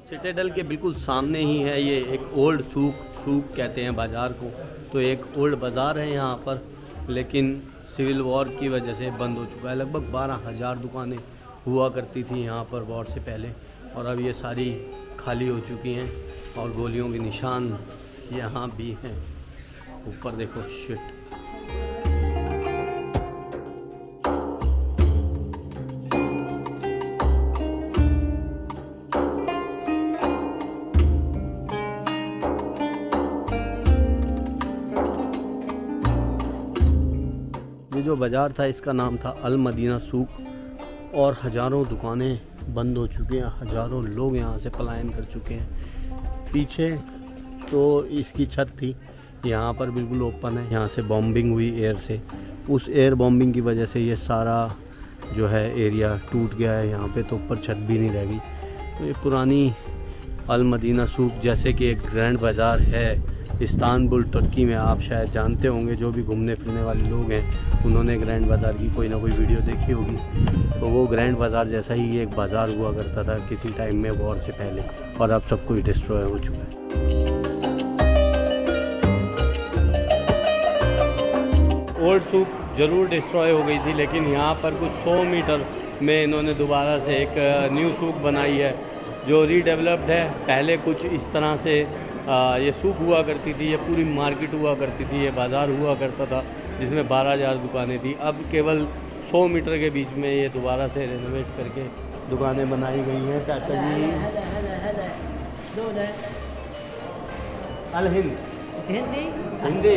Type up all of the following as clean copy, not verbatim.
Citadel के बिल्कुल सामने ही है ये एक ओल्ड सूक कहते हैं बाज़ार को। तो एक ओल्ड बाज़ार है यहाँ पर, लेकिन सिविल वॉर की वजह से बंद हो चुका है। लगभग 12,000 दुकानें हुआ करती थी यहाँ पर वॉर से पहले, और अब ये सारी खाली हो चुकी हैं और गोलियों के निशान यहाँ भी हैं। ऊपर देखो, शिट। ये जो बाज़ार था इसका नाम था अल मदीना सूक, और हज़ारों दुकानें बंद हो चुकी हैं, हज़ारों लोग यहाँ से पलायन कर चुके हैं। पीछे तो इसकी छत थी, यहाँ पर बिल्कुल ओपन है। यहाँ से बॉम्बिंग हुई एयर से, उस एयर बॉम्बिंग की वजह से ये सारा जो है एरिया टूट गया है। यहाँ पे तो ऊपर छत भी नहीं रह गई। तो ये पुरानी अल मदीना सूक जैसे कि एक ग्रैंड बाज़ार है इस्तांबुल तुर्की में, आप शायद जानते होंगे, जो भी घूमने फिरने वाले लोग हैं उन्होंने ग्रैंड बाज़ार की कोई ना कोई वीडियो देखी होगी। तो वो ग्रैंड बाज़ार जैसा ही एक बाज़ार हुआ करता था किसी टाइम में वॉर से पहले, और अब सब कुछ डिस्ट्रॉय हो चुका है। ओल्ड सूक ज़रूर डिस्ट्रॉय हो गई थी, लेकिन यहाँ पर कुछ 100 मीटर में इन्होंने दोबारा से एक न्यू सूक बनाई है जो रीडेवलप्ड है। पहले कुछ इस तरह से ये सूक हुआ करती थी, ये पूरी मार्केट हुआ करती थी, ये बाज़ार हुआ करता था जिसमें 12,000 दुकानें थी। अब केवल 100 मीटर के बीच में ये दोबारा से रेनोवेट करके दुकानें बनाई गई हैं। चाचा जी, अल हिंद हिंदी हिंदी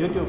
यूट्यूब।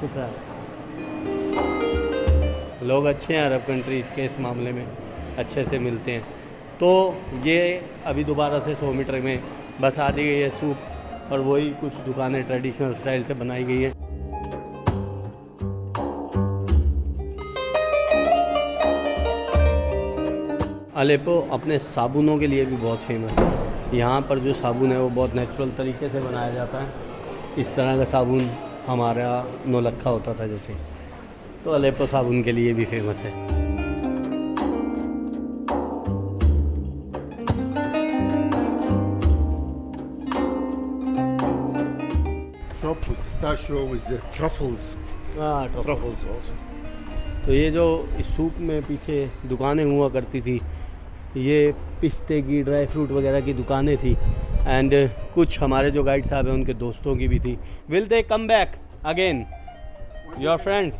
शुक्रिया। लोग अच्छे हैं अरब कंट्रीज़ के, इस मामले में अच्छे से मिलते हैं। तो ये अभी दोबारा से 100 मीटर में बस आ दी गई है सूक, और वही कुछ दुकानें ट्रेडिशनल स्टाइल से बनाई गई हैं। अलेप्पो अपने साबुनों के लिए भी बहुत फेमस है। यहाँ पर जो साबुन है वो बहुत नेचुरल तरीके से बनाया जाता है। इस तरह का साबुन हमारा नौलखा होता था जैसे, तो अलेप्पो साबुन के लिए भी फेमस है। Top with pistachio with the truffles. Truffles also। तो ये जो इस सूक में पीछे दुकानें हुआ करती थी, ये पिस्ते की, ड्राई फ्रूट वगैरह की दुकानें थी, एंड कुछ हमारे जो गाइड साहब हैं उनके दोस्तों की भी थी। Will they come back again, your friends,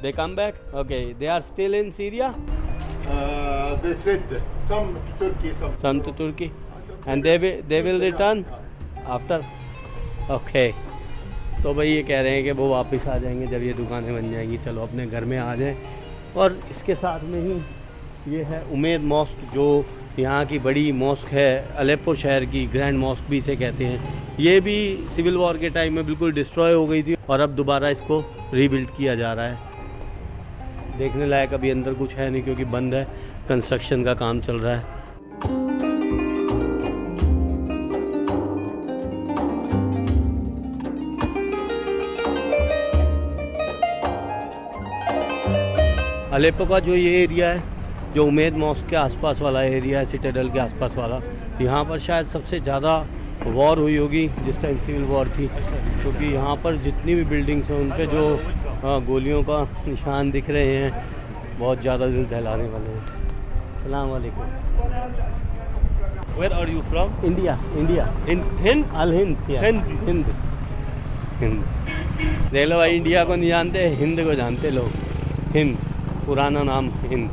they come back? Okay, they are still in Syria? They fled. Some to Turkey, some to Turkey, and they will return after. Okay, तो भाई ये कह रहे हैं कि वो वापस आ जाएंगे जब ये दुकानें बन जाएंगी। चलो अपने घर में आ जाएं। और इसके साथ में ही ये है उमेद मॉस्क, जो यहाँ की बड़ी मॉस्क है, अलेप्पो शहर की ग्रैंड मॉस्क भी इसे कहते हैं। ये भी सिविल वॉर के टाइम में बिल्कुल डिस्ट्रॉय हो गई थी, और अब दोबारा इसको रीबिल्ड किया जा रहा है। देखने लायक अभी अंदर कुछ है नहीं क्योंकि बंद है, कंस्ट्रक्शन का काम चल रहा है। अलेप्पो का जो ये एरिया है, जो उमेद मॉस्क के आसपास वाला एरिया है, सिटाडेल के आसपास वाला, यहाँ पर शायद सबसे ज़्यादा वॉर हुई होगी जिस टाइम सिविल वॉर थी, क्योंकि यहाँ पर जितनी भी बिल्डिंग्स हैं उन पे जो गोलियों का निशान दिख रहे हैं, बहुत ज़्यादा दिल दहलाने वाले हैं। अस्सलाम वालेकुम। Where are you from? India. In Hind? अल हिंद। हिंद। हिंद। देख लो भाई, इंडिया को नहीं जानते, हिंद को जानते लोग। हिंद, पुराना नाम हिंद।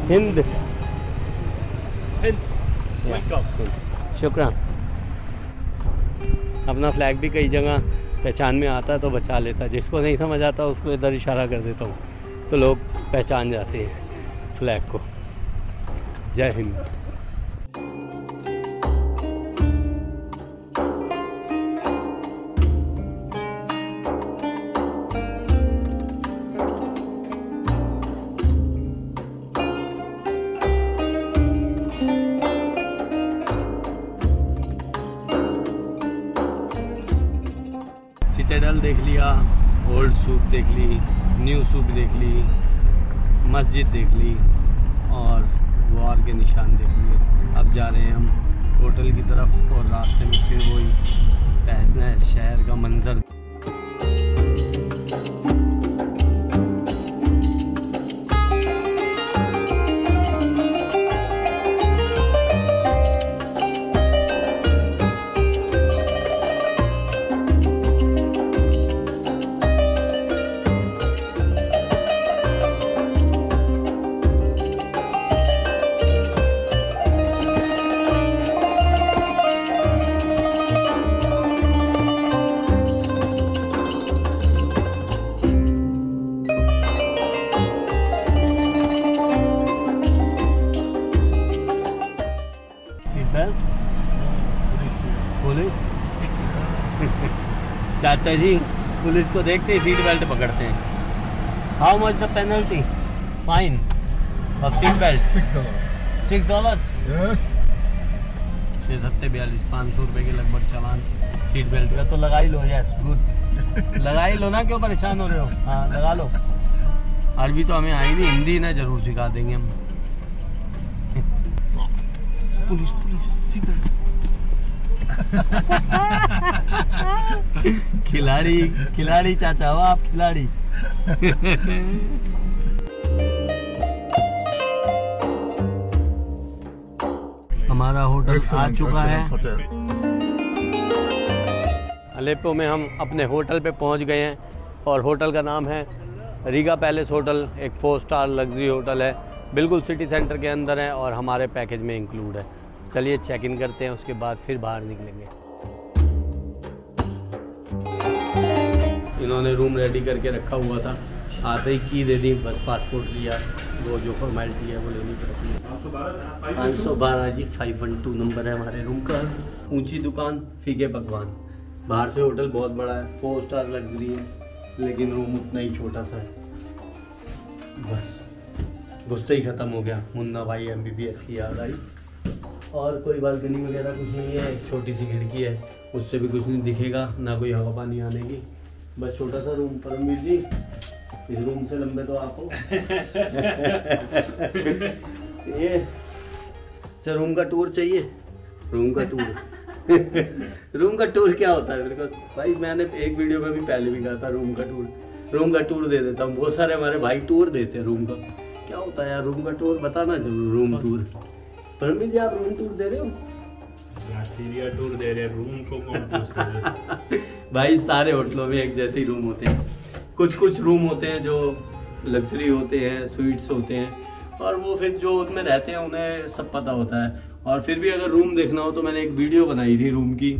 हिंद। वेलकम। शुक्रिया। अपना फ्लैग भी कई जगह पहचान में आता है तो बचा लेता है, जिसको नहीं समझ आता उसको इधर इशारा कर देता हूँ तो लोग पहचान जाते हैं फ्लैग को। जय हिंद। सिटाडेल देख लिया, ओल्ड सूक देख ली, न्यू सूक देख ली, मस्जिद देख ली और वॉर के निशान देख लिए। अब जा रहे हैं हम होटल की तरफ और रास्ते में फिर वही तहस-नहस शहर का मंजर। पुलिस चाचा जी पुलिस को देखते ही सीट बेल्ट पकड़ते हैं। How much the penalty fine of seat belt? $6 Yes. 6-7-42 500 रुपये के लगभग चालान सीट बेल्ट का। तो लगा ही लो। यस गुड, लगा ही लो ना, क्यों परेशान हो रहे हो? हाँ लगा लो। अरबी तो हमें आई नहीं, हिंदी ना जरूर सिखा देंगे हम। Police police seat belt. खिलाड़ी खिलाड़ी चाचा हो आप, खिलाड़ी। हमारा होटल आ चुका है। अलेप्पो में हम अपने होटल पे पहुंच गए हैं और होटल का नाम है रीगा पैलेस होटल। एक 4 स्टार लग्जरी होटल है, बिल्कुल सिटी सेंटर के अंदर है और हमारे पैकेज में इंक्लूड है। चलिए चेक इन करते हैं, उसके बाद फिर बाहर निकलेंगे। इन्होंने रूम रेडी करके रखा हुआ था, आते ही की दे दी, बस पासपोर्ट लिया, वो जो फॉर्मेलिटी है वो लेनी पड़ती है। 512 जी 512 नंबर है हमारे रूम का। ऊंची दुकान, फीके पकवान। बाहर से होटल बहुत बड़ा है, 4 स्टार लग्जरी है, लेकिन रूम उतना ही छोटा सा है। बस घुसते ही ख़त्म हो गया। मुन्ना भाई MBBS की याद आई। और कोई बालकनी वगैरह कुछ नहीं है, एक छोटी सी खिड़की है, उससे भी कुछ नहीं दिखेगा, ना कोई हवा पानी आने की। बस छोटा सा रूम। परमवीर जी इस रूम से लंबे तो आप हो। ये अच्छा रूम का टूर चाहिए? रूम का टूर रूम का टूर क्या होता है मेरे को भाई, मैंने एक वीडियो में भी पहले भी कहा था रूम का टूर दे देता हूँ। बहुत सारे हमारे भाई टूर देते हैं रूम का। क्या होता है यार रूम का टूर, बताना जरूर। रूम टूर परमवीर जी आप रूम टूर दे रहे हो? सीरिया टूर दे रहे हैं, रूम को कौन पूछता है? भाई सारे होटलों में एक जैसे ही रूम होते हैं। कुछ रूम होते हैं जो लग्जरी होते हैं, स्वीट्स होते हैं, और वो फिर जो उनमें रहते हैं उन्हें सब पता होता है। और फिर भी अगर रूम देखना हो तो मैंने एक वीडियो बनाई थी रूम की।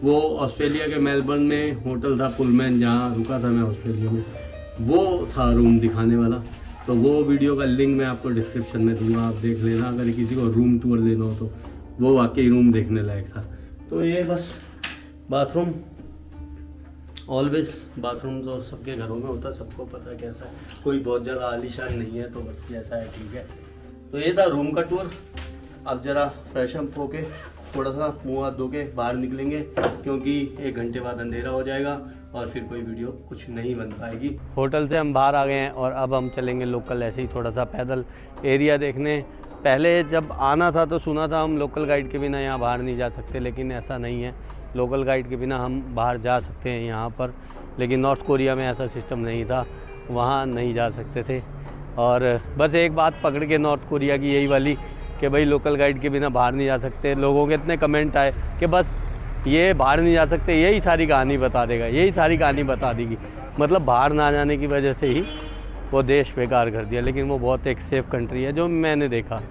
वो ऑस्ट्रेलिया के मेलबर्न में होटल था पुलमैन, जहाँ रुका था मैं ऑस्ट्रेलिया में, वो था रूम दिखाने वाला। तो वो वीडियो का लिंक मैं आपको डिस्क्रिप्शन में दूंगा, आप देख लेना अगर किसी को रूम टूर लेना हो तो। वो वाकई रूम देखने लायक था। तो ये बस बाथरूम, ऑलवेज बाथरूम तो सबके घरों में होता है, सबको पता है कैसा है। कोई बहुत ज़्यादा आलीशान नहीं है, तो बस जैसा है ठीक है। तो ये था रूम का टूर। अब ज़रा फ्रेश अप होके थोड़ा सा मुँह हाथ धो के बाहर निकलेंगे, क्योंकि 1 घंटे बाद अंधेरा हो जाएगा और फिर कोई वीडियो कुछ नहीं बन पाएगी। होटल से हम बाहर आ गए हैं और अब हम चलेंगे लोकल ऐसे ही थोड़ा सा पैदल एरिया देखने। पहले जब आना था तो सुना था हम लोकल गाइड के बिना यहाँ बाहर नहीं जा सकते, लेकिन ऐसा नहीं है। लोकल गाइड के बिना हम बाहर जा सकते हैं यहाँ पर, लेकिन नॉर्थ कोरिया में ऐसा सिस्टम नहीं था, वहाँ नहीं जा सकते थे। और बस एक बात पकड़ के नॉर्थ कोरिया की यही वाली कि भाई लोकल गाइड के बिना बाहर नहीं जा सकते। लोगों के इतने कमेंट आए कि बस ये बाहर नहीं जा सकते, यही सारी कहानी बता देगा, यही सारी कहानी बता देगी। मतलब बाहर ना जाने की वजह से ही वो देश बेकार कर दिया। लेकिन वो बहुत एक सेफ़ कंट्री है, जो मैंने देखा,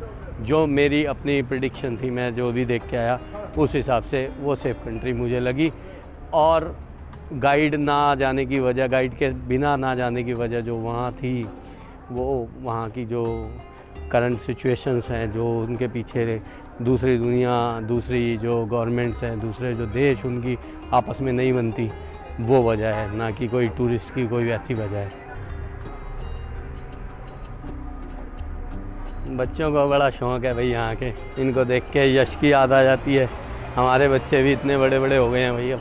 जो मेरी अपनी प्रेडिक्शन थी, मैं जो भी देख के आया उस हिसाब से वो सेफ़ कंट्री मुझे लगी। और गाइड ना जाने की वजह, गाइड के बिना ना जाने की वजह जो वहाँ थी, वो वहाँ की जो करंट सिचुएशंस हैं, जो उनके पीछे दूसरी दुनिया, दूसरी जो गवर्नमेंट्स हैं, दूसरे जो देश उनकी आपस में नहीं बनती, वो वजह है, ना कि कोई टूरिस्ट की कोई ऐसी वजह है। बच्चों को बड़ा शौक़ है भाई यहाँ के, इनको देख के यश की याद आ जाती है। हमारे बच्चे भी इतने बड़े बड़े हो गए हैं भाई अब।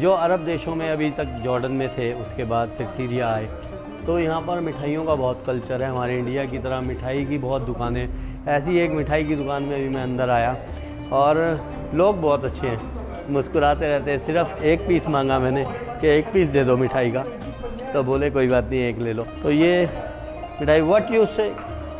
जो अरब देशों में अभी तक जॉर्डन में थे, उसके बाद फिर सीरिया आए, तो यहाँ पर मिठाइयों का बहुत कल्चर है। हमारे इंडिया की तरह मिठाई की बहुत दुकानें, ऐसी एक मिठाई की दुकान में अभी मैं अंदर आया और लोग बहुत अच्छे हैं, मुस्कुराते रहते हैं। सिर्फ एक पीस मांगा मैंने कि एक पीस दे दो मिठाई का, तो बोले कोई बात नहीं एक ले लो। तो ये मिठाई व्हाट यू से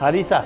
हरीसा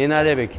इन अरेबिक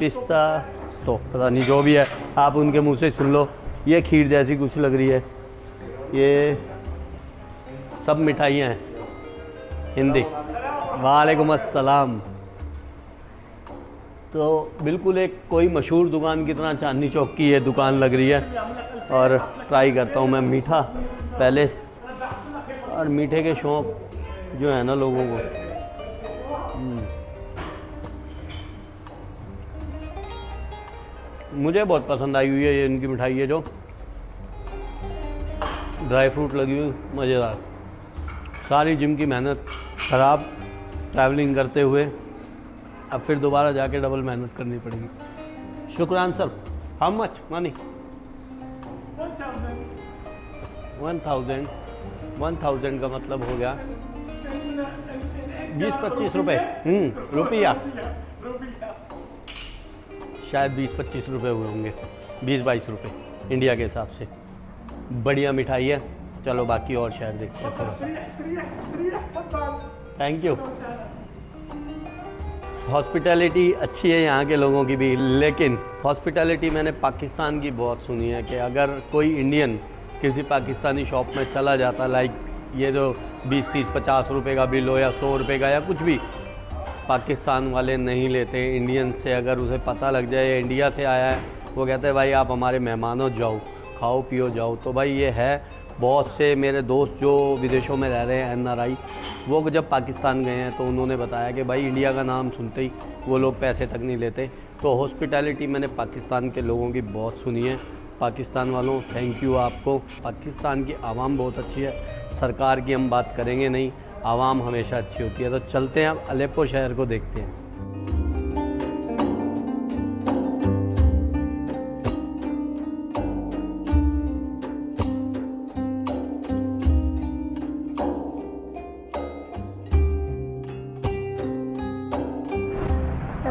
पिस्ता, तो पता नहीं जो भी है, आप उनके मुंह से सुन लो। ये खीर जैसी कुछ लग रही है, ये सब मिठाइयाँ हैं। हिंदी वालेकुम अस्सलाम। तो बिल्कुल एक कोई मशहूर दुकान की तरह चांदनी चौक की ये दुकान लग रही है। और ट्राई करता हूँ मैं मीठा पहले, और मीठे के शौक़ जो है ना लोगों को। मुझे बहुत पसंद आई हुई है ये इनकी मिठाई है, जो ड्राई फ्रूट लगी हुई, मज़ेदार। सारी जिम की मेहनत ख़राब ट्रैवलिंग करते हुए, अब फिर दोबारा जाके डबल मेहनत करनी पड़ेगी। शुक्रान सर। How much money? 1000 का मतलब हो गया 20-25 रुपये। रुपया शायद 20-25 रुपये हुए होंगे, 20-22 रुपये इंडिया के हिसाब से। बढ़िया मिठाई है। चलो बाकी और शहर देखते हैं थोड़ा सा। Thank you. हॉस्पिटैलिटी अच्छी है यहाँ के लोगों की भी, लेकिन हॉस्पिटैलिटी मैंने पाकिस्तान की बहुत सुनी है कि अगर कोई इंडियन किसी पाकिस्तानी शॉप में चला जाता, लाइक ये जो 20-30-50 रुपये का बिल हो या 100 रुपये का या कुछ भी, पाकिस्तान वाले नहीं लेते। इंडियन से अगर उसे पता लग जाए इंडिया से आया है, वो कहते हैं भाई आप हमारे मेहमान हो, जाओ खाओ पियो जाओ। तो भाई ये है। बहुत से मेरे दोस्त जो विदेशों में रह रहे हैं NRI, वो जब पाकिस्तान गए हैं तो उन्होंने बताया कि भाई इंडिया का नाम सुनते ही वो लोग पैसे तक नहीं लेते। तो हॉस्पिटैलिटी मैंने पाकिस्तान के लोगों की बहुत सुनी है। पाकिस्तान वालों थैंक यू आपको। पाकिस्तान की आवाम बहुत अच्छी है। सरकार की हम बात करेंगे नहीं, आवाम हमेशा अच्छी होती है। तो चलते हैं अब अलेप्पो शहर को देखते हैं।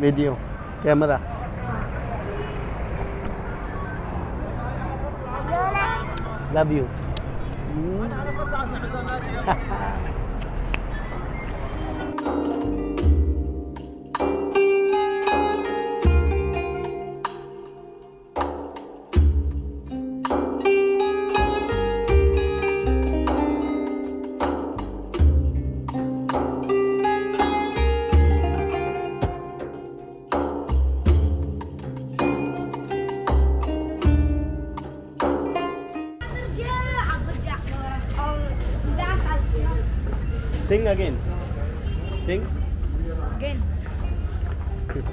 Video camera. Love you. Sing again. Sing. again. Sing,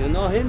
You know him?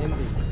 Hindi.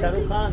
Shahrukh Khan.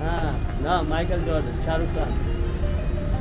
हाँ ना माइकल जॉर्डन, शाहरुख खान.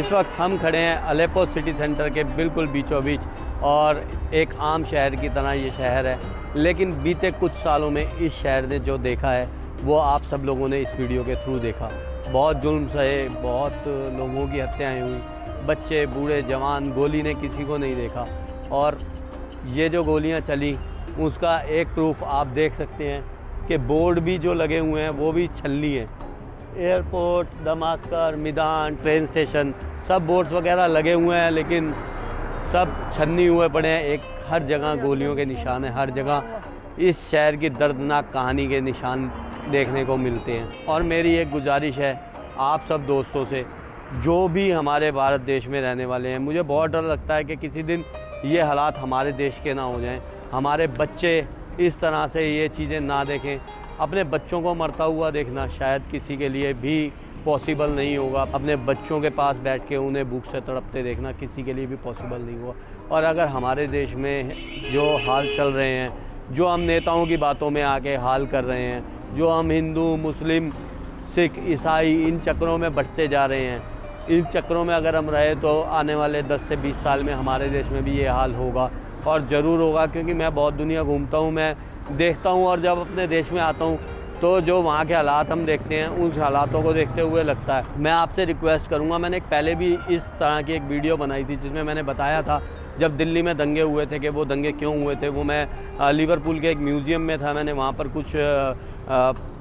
इस वक्त हम खड़े हैं अलेप्पो सिटी सेंटर के बिल्कुल बीचों बीच, और एक आम शहर की तरह ये शहर है। लेकिन बीते कुछ सालों में इस शहर ने जो देखा है वो आप सब लोगों ने इस वीडियो के थ्रू देखा। बहुत जुल्म सहे, बहुत लोगों की हत्याएं हुई, बच्चे बूढ़े जवान, गोली ने किसी को नहीं देखा। और ये जो गोलियां चली उसका एक प्रूफ आप देख सकते हैं कि बोर्ड भी जो लगे हुए हैं वो भी छलनी है। एयरपोर्ट, दमास्कर, मिदान, ट्रेन स्टेशन, सब बोर्ड्स वगैरह लगे हुए हैं, लेकिन सब छन्नी हुए पड़े हैं। एक हर जगह गोलियों के निशान हैं, हर जगह इस शहर की दर्दनाक कहानी के निशान देखने को मिलते हैं। और मेरी एक गुजारिश है आप सब दोस्तों से, जो भी हमारे भारत देश में रहने वाले हैं, मुझे बहुत डर लगता है कि किसी दिन ये हालात हमारे देश के ना हो जाएं, हमारे बच्चे इस तरह से ये चीज़ें ना देखें। अपने बच्चों को मरता हुआ देखना शायद किसी के लिए भी पॉसिबल नहीं होगा। अपने बच्चों के पास बैठ के उन्हें भूख से तड़पते देखना किसी के लिए भी पॉसिबल नहीं हुआ। और अगर हमारे देश में जो हाल चल रहे हैं, जो हम नेताओं की बातों में आके हाल कर रहे हैं, जो हम हिंदू, मुस्लिम, सिख, ईसाई इन चक्रों में बंटते जा रहे हैं, इन चक्रों में अगर हम रहे तो आने वाले 10 से 20 साल में हमारे देश में भी ये हाल होगा, और ज़रूर होगा। क्योंकि मैं बहुत दुनिया घूमता हूँ, मैं देखता हूँ, और जब अपने देश में आता हूँ तो जो वहाँ के हालात हम देखते हैं, उन हालातों को देखते हुए लगता है। मैं आपसे रिक्वेस्ट करूँगा, मैंने पहले भी इस तरह की एक वीडियो बनाई थी जिसमें मैंने बताया था जब दिल्ली में दंगे हुए थे कि वो दंगे क्यों हुए थे। वो मैं लिवरपूल के एक म्यूज़ियम में था, मैंने वहाँ पर कुछ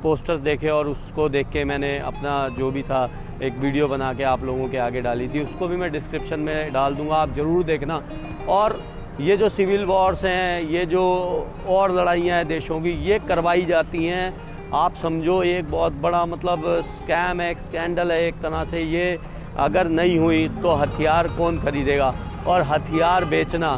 पोस्टर्स देखे और उसको देख के मैंने अपना जो भी था एक वीडियो बना के आप लोगों के आगे डाली थी। उसको भी मैं डिस्क्रिप्शन में डाल दूँगा, आप ज़रूर देखना। और ये जो सिविल वॉर्स हैं, ये जो और लड़ाइयाँ हैं देशों की, ये करवाई जाती हैं, आप समझो एक बहुत बड़ा मतलब स्कैम है, एक स्कैंडल है एक तरह से। ये अगर नहीं हुई तो हथियार कौन खरीदेगा, और हथियार बेचना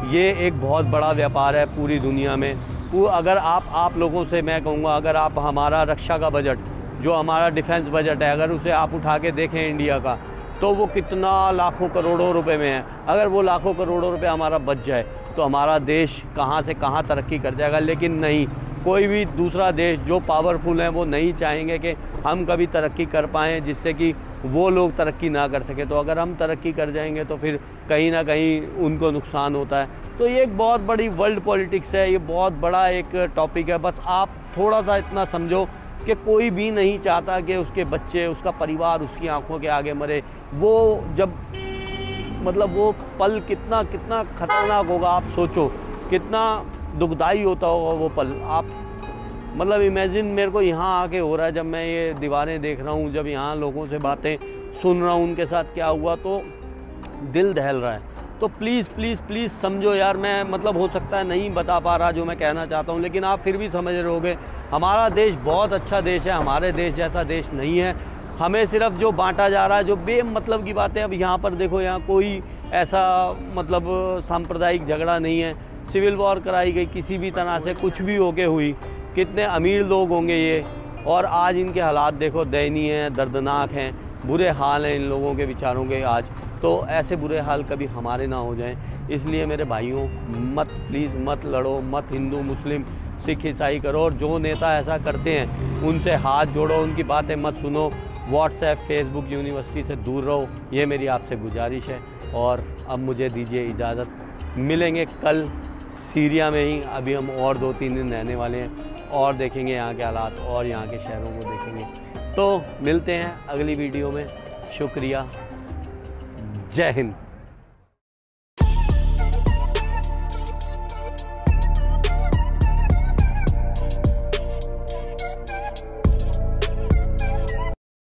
ये एक बहुत बड़ा व्यापार है पूरी दुनिया में। वो अगर आप लोगों से मैं कहूँगा, अगर आप हमारा रक्षा का बजट, जो हमारा डिफेंस बजट है, अगर उसे आप उठा के देखें इंडिया का, तो वो कितना लाखों करोड़ों रुपए में है। अगर वो लाखों करोड़ों रुपए हमारा बच जाए तो हमारा देश कहाँ से कहाँ तरक्की कर जाएगा। लेकिन नहीं, कोई भी दूसरा देश जो पावरफुल है वो नहीं चाहेंगे कि हम कभी तरक्की कर पाएँ जिससे कि वो लोग तरक्की ना कर सके। तो अगर हम तरक्की कर जाएंगे तो फिर कहीं ना कहीं उनको नुकसान होता है। तो ये एक बहुत बड़ी वर्ल्ड पॉलिटिक्स है, ये बहुत बड़ा एक टॉपिक है। बस आप थोड़ा सा इतना समझो कि कोई भी नहीं चाहता कि उसके बच्चे, उसका परिवार उसकी आंखों के आगे मरे। वो जब मतलब वो पल कितना कितना ख़तरनाक होगा, आप सोचो कितना दुखदाई होता होगा वो पल। आप मतलब इमेजिन, मेरे को यहाँ आके हो रहा है जब मैं ये दीवारें देख रहा हूँ, जब यहाँ लोगों से बातें सुन रहा हूँ उनके साथ क्या हुआ, तो दिल दहल रहा है। तो प्लीज़ प्लीज़ प्लीज़ समझो यार, मैं मतलब हो सकता है नहीं बता पा रहा जो मैं कहना चाहता हूँ, लेकिन आप फिर भी समझ रहे होगे। हमारा देश बहुत अच्छा देश है, हमारे देश जैसा देश नहीं है। हमें सिर्फ जो बांटा जा रहा है, जो बेमतलब की बातें, अब यहाँ पर देखो, यहाँ कोई ऐसा मतलब सांप्रदायिक झगड़ा नहीं है, सिविल वॉर कराई गई किसी भी तरह से, कुछ भी होके हुई। कितने अमीर लोग होंगे ये, और आज इनके हालात देखो, दयनीय हैं, दर्दनाक हैं, बुरे हाल हैं इन लोगों के बेचारों के आज। तो ऐसे बुरे हाल कभी हमारे ना हो जाएं, इसलिए मेरे भाइयों मत, प्लीज़ मत लड़ो, मत हिंदू मुस्लिम सिख ईसाई करो। और जो नेता ऐसा करते हैं उनसे हाथ जोड़ो, उनकी बातें मत सुनो, व्हाट्सएप, फेसबुक, यूनिवर्सिटी से दूर रहो, ये मेरी आपसे गुजारिश है। और अब मुझे दीजिए इजाज़त, मिलेंगे कल सीरिया में ही। अभी हम और 2-3 दिन रहने वाले हैं और देखेंगे यहाँ के हालात और यहाँ के शहरों को देखेंगे। तो मिलते हैं अगली वीडियो में। शुक्रिया, जय हिंद।